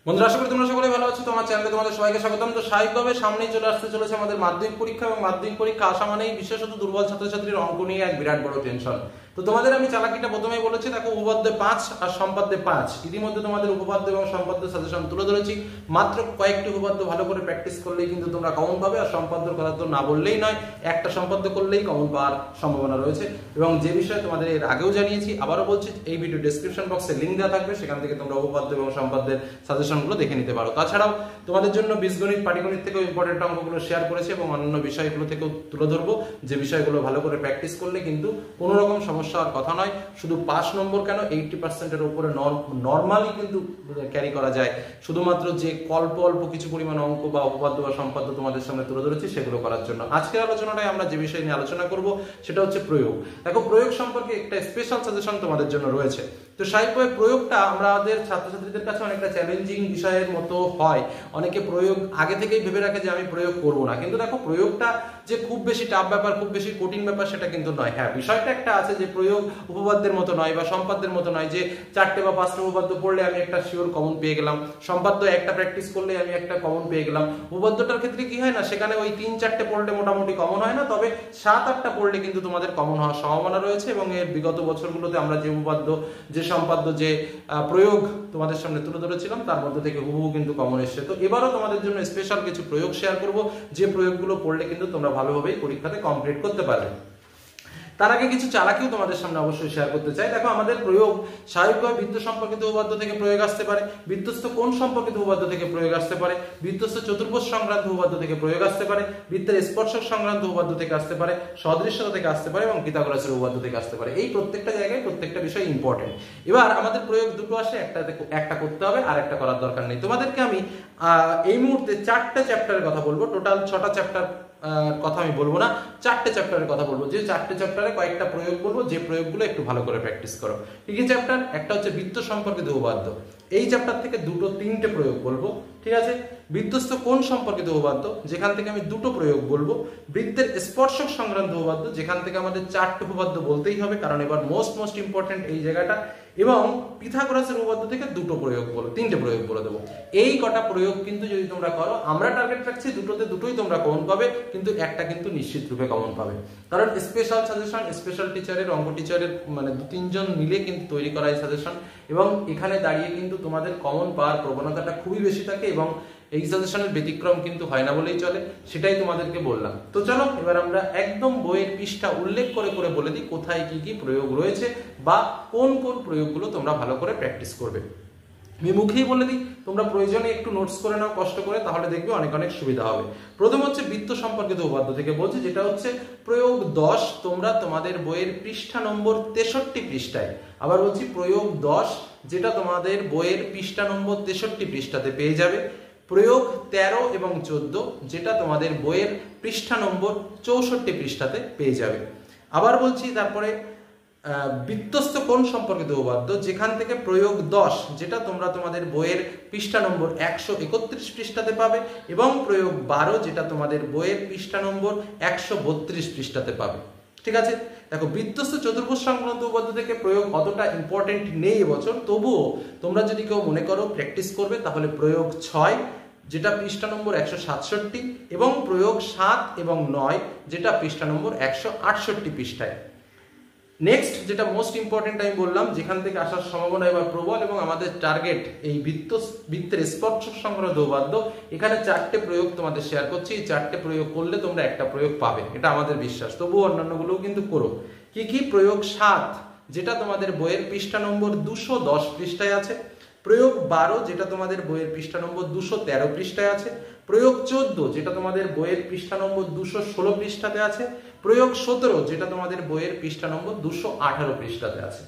বন্ধুরা, আশা করি তোমরা সকলে ভালো আছো। তোমার চ্যানেলে তোমাদের সবাইকে স্বাগতম। তো স্বাভাবিকভাবে সামনেই আসতে চলেছে আমাদের মাধ্যমিক পরীক্ষা, এবং মাধ্যমিক পরীক্ষা আসা মানেই বিশেষত দুর্বল ছাত্রছাত্রীর অঙ্ক নিয়ে এক বিরাট বড় টেনশন। তো তোমাদের আমি চালাকিটা প্রথমেই বলেছি, দেখো উপপাদ্যে 5 আর সম্পাদ্যে 5 ইতিমধ্যে তোমাদের উপপাদ্য এবং সম্পাদ্য সাজেশন তুলে ধরেছি। মাত্র কয়েকটি উপপাদ্য ভালো করে প্র্যাকটিস করলেই কিন্তু তোমরা কমন পাবে। আর সম্পাদ্যর কথা তো না বললেই নয়, একটা সম্পাদ্য করলেই কমন পাওয়ার সম্ভাবনা রয়েছে। এবং যে বিষয়ে তোমাদের এর আগেও জানিয়েছি, আবারও বলছি, এই ভিডিও ডেসক্রিপশন বক্সে লিঙ্ক দেওয়া থাকবে, সেখান থেকে তোমরা উপপাদ্য এবং সম্পাদ্যের সাজেশনগুলো দেখে নিতে পারো। তাছাড়াও তোমাদের জন্য বীজগণিত, পাটিগণিত থেকেও ইম্পর্টেন্ট অঙ্কগুলো শেয়ার করেছি, এবং অন্যান্য বিষয়গুলো থেকেও তুলে ধরবো, যে বিষয়গুলো ভালো করে প্র্যাকটিস করলে কিন্তু কোনো রকম সমস্যা হওয়ার কথা নয়। শুধু 5 নম্বর কেন, 80%-এর উপরে নর্মালি কিন্তু ক্যারি করা যায়। শুধুমাত্র যে অল্প অল্প কিছু পরিমাণ অঙ্ক বা উপপাদ্য বা সম্পাদ্য তোমাদের সামনে তুলে ধরেছি, সেগুলো করার জন্য আজকের আলোচনাটায় আমরা যে বিষয় নিয়ে আলোচনা করব সেটা হচ্ছে প্রয়োগ। দেখো, প্রয়োগ সম্পর্কে একটা স্পেশাল সাজেশন তোমাদের জন্য রয়েছে। তো স্বাভাবিকভাবে প্রয়োগটা আমাদের ছাত্রছাত্রীদের কাছে অনেকটা চ্যালেঞ্জিং বিষয়ের মতো হয়। অনেকে প্রয়োগ আগে থেকেই ভেবে রাখে যে আমি প্রয়োগ করব না, কিন্তু দেখো, প্রয়োগটা যে খুব বেশি টাফ ব্যাপার, খুব বেশি কঠিন ব্যাপার সেটা কিন্তু নয়। হ্যাঁ, বিষয়টা একটা আছে যে প্রয়োগ উপপাদ্যের মতো নয় বা সম্পাদ্যের মতো নয়, যে 4টে বা 5টা উপপাদ্য পড়লে আমি একটা শিওর কমন পেয়ে গেলাম, সম্পাদ্য একটা প্র্যাকটিস করলে আমি একটা কমন পেয়ে গেলাম। উপপাদ্যটার ক্ষেত্রে কি হয় না, সেখানে ওই 3-4টে পড়লে মোটামুটি কমন হয় না, তবে 7-8টা পড়লে কিন্তু তোমাদের কমন হওয়ার সম্ভাবনা রয়েছে। এবং এর বিগত বছরগুলোতে আমরা যে উপপাদ্য, যে সম্পাদ্য, যে প্রয়োগ তোমাদের সামনে তুলে ধরেছিলাম, তার মধ্যে থেকে হুবহু কিন্তু কমন এসছে। তো এবারও তোমাদের জন্য স্পেশাল কিছু প্রয়োগ শেয়ার করব, যে প্রয়োগগুলো পড়লে কিন্তু তোমরা ভালোভাবেই পরীক্ষাতে কমপ্লিট করতে পারবে। তার আগে কিছু চালাকিও তোমাদের সামনে অবশ্যই শেয়ার করতে চাই। দেখো, আমাদের প্রয়োগ স্বাভাবিকভাবে বৃত্ত সম্পর্কিত উপপাদ্য থেকে প্রয়োগ আসতে পারে, বৃত্তস্থ কোণ সম্পর্কিত উপপাদ্য থেকে প্রয়োগ আসতে পারে, বৃত্তস্থ চতুর্ভুজ সংক্রান্ত উপপাদ্য থেকে প্রয়োগ আসতে পারে, বৃত্তের স্পর্শক সংক্রান্ত উপপাদ্য থেকে আসতে পারে, সদৃশ্যতা থেকে আসতে পারে, এবং পিথাগোরাসের উপপাদ্য থেকে আসতে পারে। এই প্রত্যেকটা জায়গায় প্রত্যেকটা বিষয় ইম্পর্টেন্ট। এবার আমাদের প্রয়োগ দুটো আসে, একটা করতে হবে আর একটা করার দরকার নেই। তোমাদেরকে আমি এই মুহূর্তে 4টে চ্যাপ্টারের কথা বলবো। টোটাল 6টা চ্যাপ্টার কথা আমি বলবো না, 4টে চ্যাপ্টারের কথা বলবো। যে 4টে চ্যাপ্টারে কয়েকটা প্রয়োগ বলবো, যে প্রয়োগগুলো একটু ভালো করে প্র্যাকটিস করো। কি কি চ্যাপ্টার? একটা হচ্ছে বৃত্ত সম্পর্কিত উপপাদ্য, এই চ্যাপ্টার থেকে 2-3টে প্রয়োগ বলবো, ঠিক আছে। বৃত্তস্থ কোণ সম্পর্কিত উপপাদ্য, যেখান থেকে আমি 2টো প্রয়োগ বলবো। বৃত্তের স্পর্শক সংক্রান্ত উপপাদ্য, যেখান থেকে আমাদের 4টে উপপাদ্য বলতেই হবে, কারণ এবার মোস্ট ইম্পর্টেন্ট এই জায়গাটা। এবং পিথাগোরাসের উপপাদ্য থেকে 3টে প্রয়োগ বলে দেবো। এই কটা প্রয়োগ কিন্তু যদি তোমরা করো, আমরা টার্গেট রাখছি দুটোই তোমরা কমন পাবে, কিন্তু একটা কিন্তু নিশ্চিত রূপে কমন পাবে। কারণ স্পেশাল সাজেশন, স্পেশাল টিচারের, অঙ্ক টিচারের মানে 2-3 জন মিলে কিন্তু তৈরি করা এই সাজেশন, এবং এখানে দাঁড়িয়ে কিন্তু তোমাদের কমন পাওয়ার প্রবণতাটা খুবই বেশি থাকে, এবং এই সাজেশনের ব্যতিক্রম কিন্তু হয় না বলেই চলে। সেটাই তোমাদেরকে বললাম। তো চলো, এবার আমরা একদম বইয়ের পৃষ্ঠা উল্লেখ করে করে বলে দিই কোথায় কি কি প্রয়োগ রয়েছে, বা কোন কোন প্রয়োগগুলো তোমরা ভালো করে প্র্যাকটিস করবে। আমি মুখেই বলে দিই, তোমরা প্রয়োজনে একটু নোটস করে নাও কষ্ট করে, তাহলে দেখবে অনেক অনেক সুবিধা হবে। প্রথম হচ্ছে বৃত্ত সম্পর্কিত উপপাদ্য থেকে বলছি, যেটা হচ্ছে প্রয়োগ 10। তোমরা তোমাদের বইয়ের পৃষ্ঠা নম্বর 63 পৃষ্ঠায়, আবার বলছি প্রয়োগ 10, যেটা তোমাদের বইয়ের পৃষ্ঠা নম্বর 63 পৃষ্ঠাতে পেয়ে যাবে। প্রয়োগ 13 এবং 14, যেটা তোমাদের বইয়ের পৃষ্ঠা নম্বর 64 পৃষ্ঠাতে পেয়ে যাবে। আবার বলছি, তারপরে বৃত্তস্থ কোণ সম্পর্কিত উপপাদ্য, যেখান থেকে প্রয়োগ 10, যেটা তোমরা তোমাদের বইয়ের পৃষ্ঠা নম্বর 131 পৃষ্ঠাতে পাবে, এবং প্রয়োগ 12, যেটা তোমাদের বইয়ের পৃষ্ঠা নম্বর 132 পৃষ্ঠাতে পাবে, ঠিক আছে। দেখো, বৃত্তস্থ চতুর্ভুজ সংক্রান্ত উপপাদ্য থেকে প্রয়োগ অতটা ইম্পর্টেন্ট নেই এবছর, তবুও তোমরা যদি কেউ মনে করো প্র্যাকটিস করবে, তাহলে প্রয়োগ 6, যেটা পৃষ্ঠা নম্বর 167, এবং প্রয়োগ 7 এবং 9, যেটা পৃষ্ঠা নম্বর 168 পৃষ্ঠায়। নেক্সট, যেটা মোস্ট ইম্পর্টেন্ট আমি বললাম, যেখান থেকে আসার সম্ভাবনা এবার প্রবল, এবং আমাদের টার্গেট এই বৃত্তের স্পর্শক সংক্রান্ত উপপাদ্য। এখানে 4টে প্রয়োগ তোমাদের শেয়ার করছি। এই 4টে প্রয়োগ করলে তোমরা একটা প্রয়োগ পাবে, এটা আমাদের বিশ্বাস। তবুও অন্যান্যগুলোও কিন্তু করো। কি কি? প্রয়োগ 7, যেটা তোমাদের বইয়ের পৃষ্ঠা নম্বর 210 পৃষ্ঠায় আছে। প্রয়োগ 12, যেটা তোমাদের বইয়ের পৃষ্ঠা নম্বর 213 পৃষ্ঠায় আছে। প্রয়োগ 14, যেটা তোমাদের বইয়ের পৃষ্ঠা নম্বর 216 পৃষ্ঠাতে আছে। প্রয়োগ 17, যেটা তোমাদের বইয়ের পৃষ্ঠা নম্বর 218 পৃষ্ঠাতে আছে।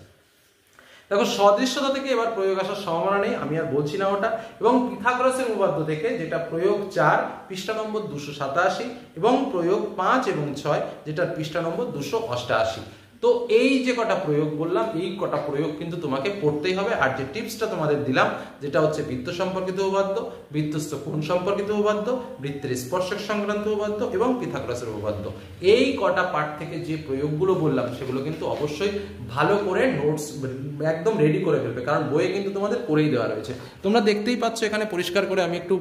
দেখো, সদৃশ্যতা থেকে এবার প্রয়োগ আসার সম্ভাবনা নেই, আমি আর বলছি না ওটা। এবং পিথাগোরাসের উপপাদ্য থেকে, যেটা প্রয়োগ 4, পৃষ্ঠা নম্বর 287, এবং প্রয়োগ 5 এবং 6, যেটা পৃষ্ঠা নম্বর 288। তো এই যে কটা প্রয়োগ বললাম, এই কটা প্রয়োগ কিন্তু তোমাকে পড়তেই হবে। আর যে টিপসটা তোমাদের দিলাম, যেটা হচ্ছে বৃত্ত সম্পর্কিত উপপাদ্য, বৃত্তস্থ কোণ সম্পর্কিত উপপাদ্য, বৃত্তের স্পর্শক সংক্রান্ত উপপাদ্য এবং পিথাগোরাসের উপপাদ্য, এই কটা পার্ট থেকে যে প্রয়োগগুলো বললাম সেগুলো কিন্তু অবশ্যই ভালো করে নোটস একদম রেডি করে ফেলবে, কারণ বইয়ে কিন্তু তোমাদের করেই দেওয়া রয়েছে। তোমরা দেখতেই পাচ্ছ এখানে পরিষ্কার করে, আমি একটু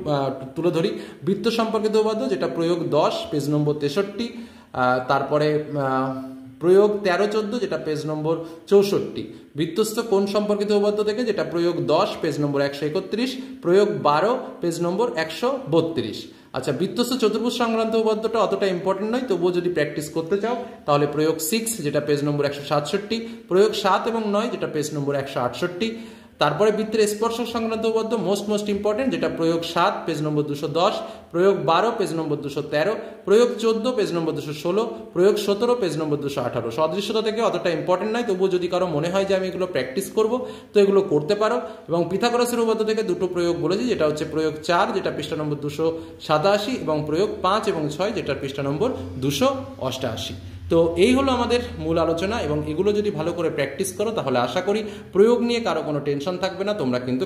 তুলে ধরি। বৃত্ত সম্পর্কিত উপপাদ্য, যেটা প্রয়োগ 10 পেজ নম্বর 63, তারপরে প্রয়োগ 13-14, যেটা পেজ নম্বর 64, বৃত্তস্থ কোণ সম্পর্কিত উপপাদ্য থেকে, যেটা প্রয়োগ 10 পেজ নম্বর 131, প্রয়োগ 12 পেজ নম্বর 132। আচ্ছা, বৃত্তস্থ চতুর্ভুজ সংক্রান্ত উপপাদ্যটা অতটা ইম্পর্টেন্ট নয়, তবুও যদি প্র্যাকটিস করতে চাও তাহলে প্রয়োগ 6, যেটা পেজ নম্বর 167, প্রয়োগ 7 এবং 9, যেটা পেজ নম্বর 168। তারপরে বৃত্তের স্পর্শক সংক্রান্ত উপপাদ্য মোস্ট ইম্পর্টেন্ট, যেটা প্রয়োগ 7 পেজ নম্বর 210, প্রয়োগ 12 পেজ নম্বর 213, প্রয়োগ 14 পেজ নম্বর 216, প্রয়োগ 17 পেজ নম্বর 218। সদৃশ্যতা থেকে অতটা ইম্পর্টেন্ট নয়, তবুও যদি কারো মনে হয় যে আমি এগুলো প্র্যাকটিস করব তো এগুলো করতে পারো। এবং পিথাগোরাসের উপপাদ্য থেকে দুটো প্রয়োগ বলেছি, যেটা হচ্ছে প্রয়োগ 4, যেটা পৃষ্ঠা নম্বর 287, এবং প্রয়োগ 5 এবং 6, যেটা পৃষ্ঠা নম্বর 288। তো এই হলো আমাদের মূল আলোচনা, এবং এগুলো যদি ভালো করে প্র্যাকটিস করো তাহলে আশা করি প্রয়োগ নিয়ে কারো কোনো টেনশন থাকবে না, তোমরা কিন্তু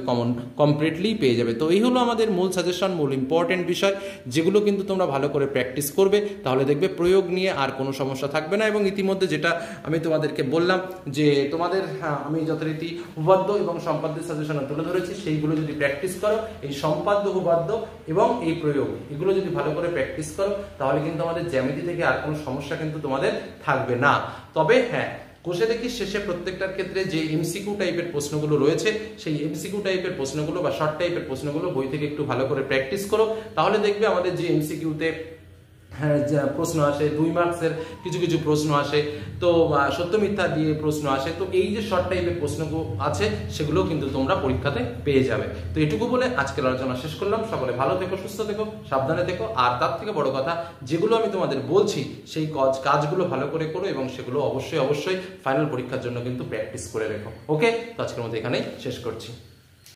কমপ্লিটলি পেয়ে যাবে। তো এই হলো আমাদের মূল সাজেশন, মূল ইম্পর্টেন্ট বিষয়, যেগুলো কিন্তু তোমরা ভালো করে প্র্যাকটিস করবে, তাহলে দেখবে প্রয়োগ নিয়ে আর কোনো সমস্যা থাকবে না। এবং ইতিমধ্যে যেটা আমি তোমাদেরকে বললাম যে তোমাদের আমি যথারীতি উপপাদ্য এবং সম্পাদ্যের সাজেশনে তুলে ধরেছি, সেইগুলো যদি প্র্যাকটিস করো, এই সম্পাদ্য, উপপাদ্য এবং এই প্রয়োগ, এগুলো যদি ভালো করে প্র্যাকটিস করো, তাহলে কিন্তু আমাদের জ্যামিতি থেকে আর কোনো সমস্যা কিন্তু তোমাদের থাকবে না। তবে হ্যাঁ, কোষে দেখি শেষে প্রত্যেকটার ক্ষেত্রে যে এমসিকিউ টাইপের প্রশ্নগুলো রয়েছে, সেই এমসিকিউ টাইপের প্রশ্নগুলো বা শর্ট টাইপের প্রশ্নগুলো বই থেকে একটু ভালো করে প্র্যাকটিস করো, তাহলে দেখবে আমাদের যে এমসিকিউতে প্রশ্ন আসে, 2 মার্কসের কিছু কিছু প্রশ্ন আসে, তো সত্য মিথ্যা দিয়ে প্রশ্ন আসে, তো এই যে শর্ট টাইপের প্রশ্নগুলো আছে সেগুলো কিন্তু তোমরা পরীক্ষাতে পেয়ে যাবে। তো এটুকু বলে আজকের আলোচনা শেষ করলাম। সকলে ভালো থেকো, সুস্থ থেকো, সাবধানে থেকো, আর তার থেকে বড় কথা, যেগুলো আমি তোমাদের বলছি সেই কাজগুলো ভালো করে করো, এবং সেগুলো অবশ্যই ফাইনাল পরীক্ষার জন্য কিন্তু প্র্যাকটিস করে রেখো। ওকে, তো আজকের মধ্যে এখানেই শেষ করছি।